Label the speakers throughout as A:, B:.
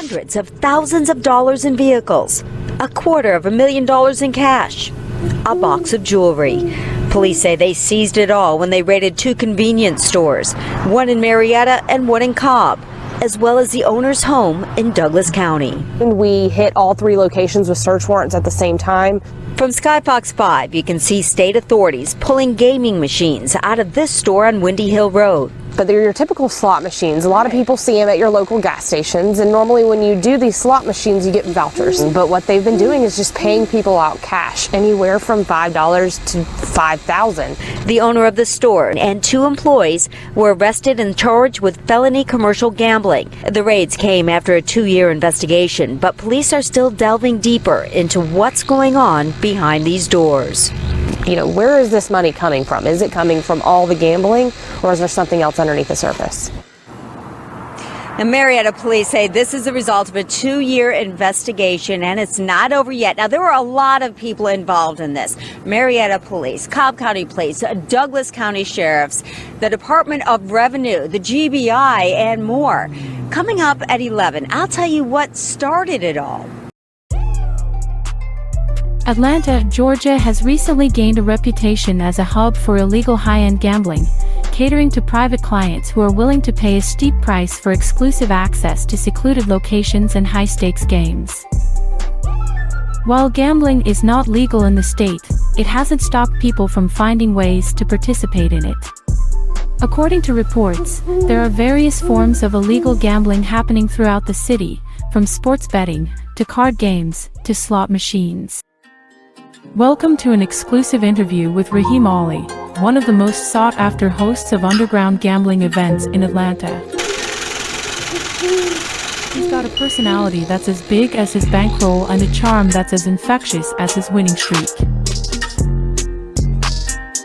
A: hundreds of thousands of dollars in vehicles, $250,000 in cash, a box of jewelry. Police say they seized it all when they raided 2 convenience stores, one in Marietta and one in Cobb, as well as the owner's home in Douglas County.
B: We hit all 3 locations with search warrants at the same time.
A: From Skyfox 5, you can see state authorities pulling gaming machines out of this store on Windy Hill Road.
B: But they're your typical slot machines. A lot of people see them at your local gas stations, and normally when you do these slot machines, you get vouchers. But what they've been doing is just paying people out cash, anywhere from $5 to $5,000.
A: The owner of the store and 2 employees were arrested and charged with felony commercial gambling. The raids came after a 2-year investigation, but police are still delving deeper into what's going on behind these doors.
B: You know, where is this money coming from? Is it coming from all the gambling, or is there something else underneath the surface?
A: The Marietta police say this is the result of a 2-year investigation, and it's not over yet. Now, there were a lot of people involved in this. Marietta Police, Cobb County Police, Douglas County Sheriffs, the Department of Revenue, the GBI, and more. Coming up at 11, I'll tell you what started it all.
C: Atlanta, Georgia has recently gained a reputation as a hub for illegal high-end gambling, catering to private clients who are willing to pay a steep price for exclusive access to secluded locations and high-stakes games. While gambling is not legal in the state, it hasn't stopped people from finding ways to participate in it. According to reports, there are various forms of illegal gambling happening throughout the city, from sports betting, to card games, to slot machines. Welcome to an exclusive interview with Rahim Ali, one of the most sought-after hosts of underground gambling events in Atlanta. He's got a personality that's as big as his bankroll and a charm that's as infectious as his winning streak.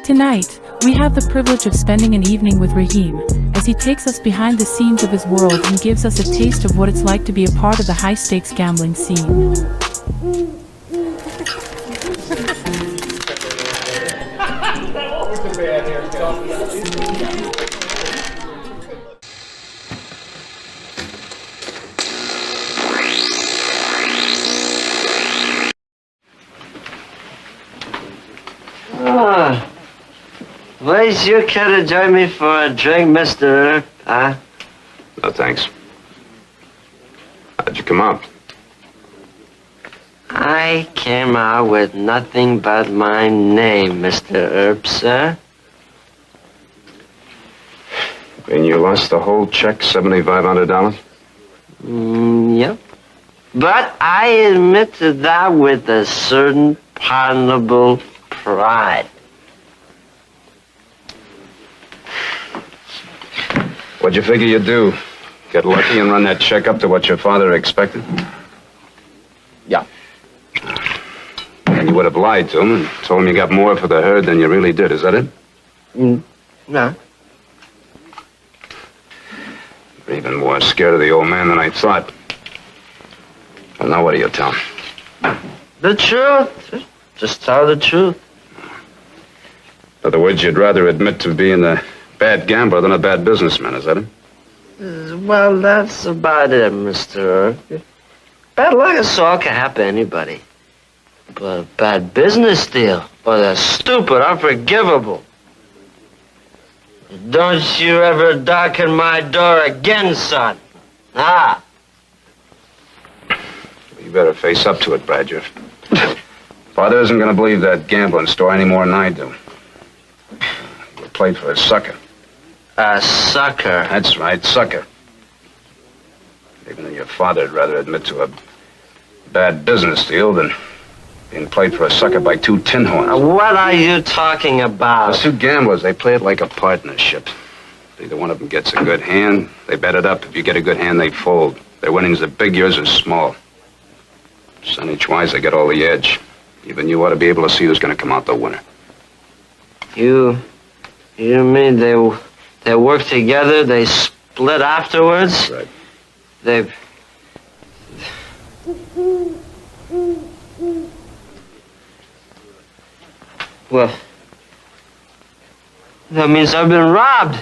C: Tonight, we have the privilege of spending an evening with Rahim, as he takes us behind the scenes of his world and gives us a taste of what it's like to be a part of the high-stakes gambling scene.
D: Please, you care to join me for a drink, Mr. Huh?
E: No, thanks. How'd you come out?
D: I came out with nothing but my name, Mr. Earp, sir.
E: And you lost the whole check, $7,500?
D: Yep. But I admit to that with a certain pardonable pride.
E: What'd you figure you'd do? Get lucky and run that check up to what your father expected?
D: Yeah.
E: And you would have lied to him and told him you got more for the herd than you really did, is that it?
D: No.
E: You're even more scared of the old man than I thought. Well, now what do you tell him?
D: The truth. Just tell the truth.
E: In other words, you'd rather admit to being a bad gambler than a bad businessman, is that it?
D: Well, that's about it, Mr. Earp. Bad luck is all can happen to anybody. But a bad business deal, boy, that's stupid, unforgivable. Don't you ever darken my door again, son. Ah.
E: You better face up to it, Badger. Father isn't going to believe that gambling story any more than I do. You played for a sucker.
D: A sucker?
E: That's right, sucker. Even your father'd rather admit to a bad business deal than being played for a sucker by 2 tin horns.
D: What are you talking about?
E: Those 2 gamblers, they play it like a partnership. If either one of them gets a good hand, they bet it up. If you get a good hand, they fold. Their winnings are big, yours are small. Percentage-wise, they get all the edge. Even you ought to be able to see who's going to come out the winner.
D: You mean they work together, they split afterwards?
E: Right.
D: They... Well, that means I've been robbed.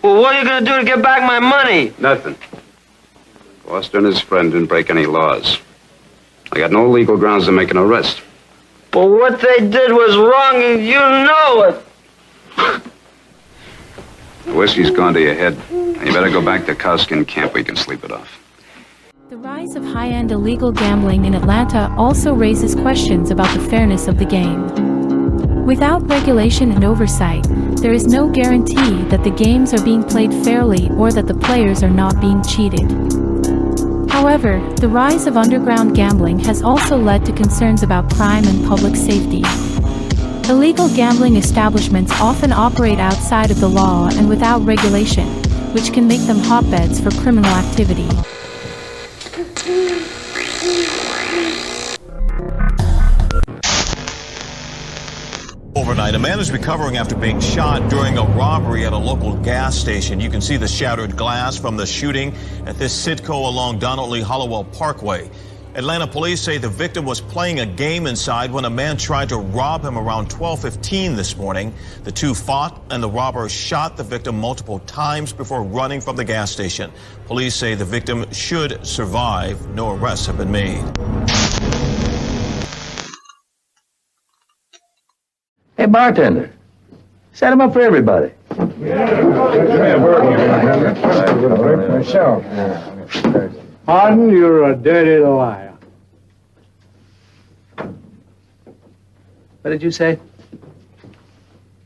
D: Well, what are you going to do to get back my money?
E: Nothing. Foster and his friend didn't break any laws. I got no legal grounds to make an arrest.
D: But what they did was wrong, and you know it.
E: The whiskey's gone to your head. You better go back to Cowskin Camp where you can sleep it off.
C: The rise of high-end illegal gambling in Atlanta also raises questions about the fairness of the game. Without regulation and oversight, there is no guarantee that the games are being played fairly or that the players are not being cheated. However, the rise of underground gambling has also led to concerns about crime and public safety. Illegal gambling establishments often operate outside of the law and without regulation, which can make them hotbeds for criminal activity.
F: Overnight, a man is recovering after being shot during a robbery at a local gas station. You can see the shattered glass from the shooting at this Citgo along Donald Lee Hollowell Parkway. Atlanta police say the victim was playing a game inside when a man tried to rob him around 12:15 this morning. The two fought and the robber shot the victim multiple times before running from the gas station. Police say the victim should survive. No arrests have been made.
G: Hey, bartender, set him up for everybody.
H: Harden, you're a dirty liar.
G: What did you say?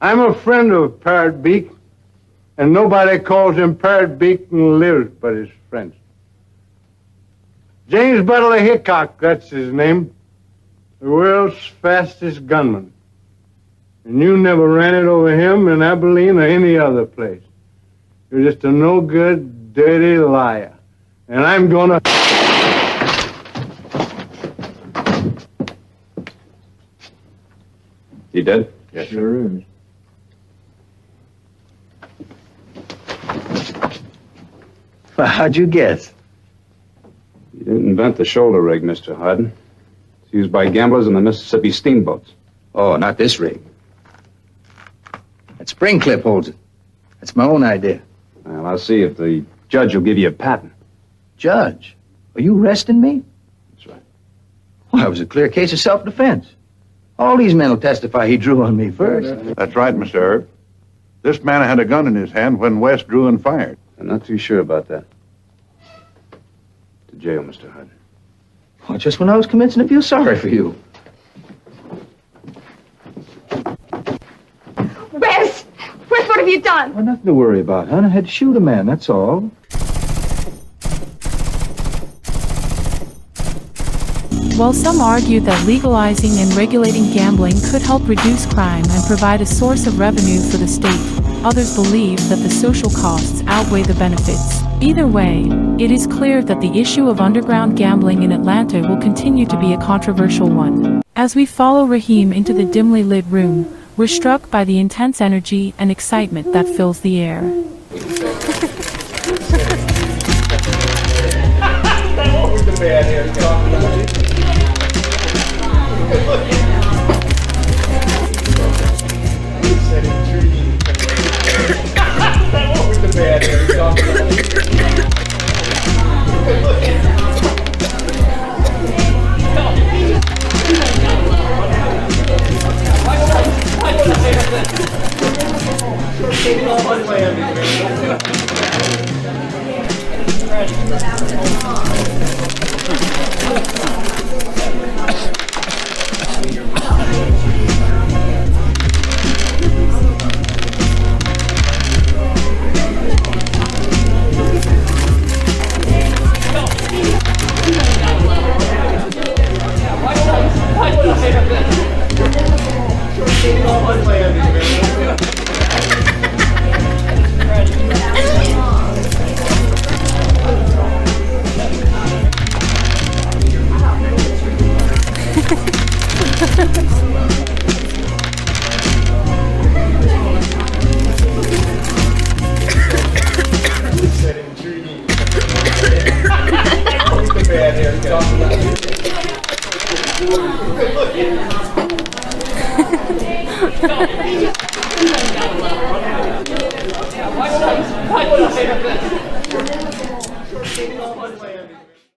H: I'm a friend of Parrot Beak, and nobody calls him Parrot Beak and lives but his friends. James Butler Hickok, that's his name, the world's fastest gunman. And you never ran it over him in Abilene or any other place. You're just a no-good, dirty liar. And I'm gonna...
E: He dead?
H: Yes, sure is.
G: Well, how'd you guess?
E: You didn't invent the shoulder rig, Mr. Harden. It's used by gamblers on the Mississippi steamboats.
G: Oh, not this rig. That spring clip holds it. That's my own idea.
E: Well, I'll see if the judge will give you a patent.
G: Judge, are you arresting me?
E: That's right.
G: Well, it was a clear case of self-defense. All these men will testify he drew on me first.
I: That's right, Mr. Herb. This man had a gun in his hand when West drew and fired.
E: I'm not too sure about that. To jail, Mr. Harden.
G: Well, just when I was commencing to feel sorry for you.
J: Wes! Wes, what have you done?
G: Well, nothing to worry about, hon. I had to shoot a man, that's all.
C: While some argue that legalizing and regulating gambling could help reduce crime and provide a source of revenue for the state, others believe that the social costs outweigh the benefits. Either way, it is clear that the issue of underground gambling in Atlanta will continue to be a controversial one. As we follow Raheem into the dimly lit room, we're struck by the intense energy and excitement that fills the air.
H: Bad hair.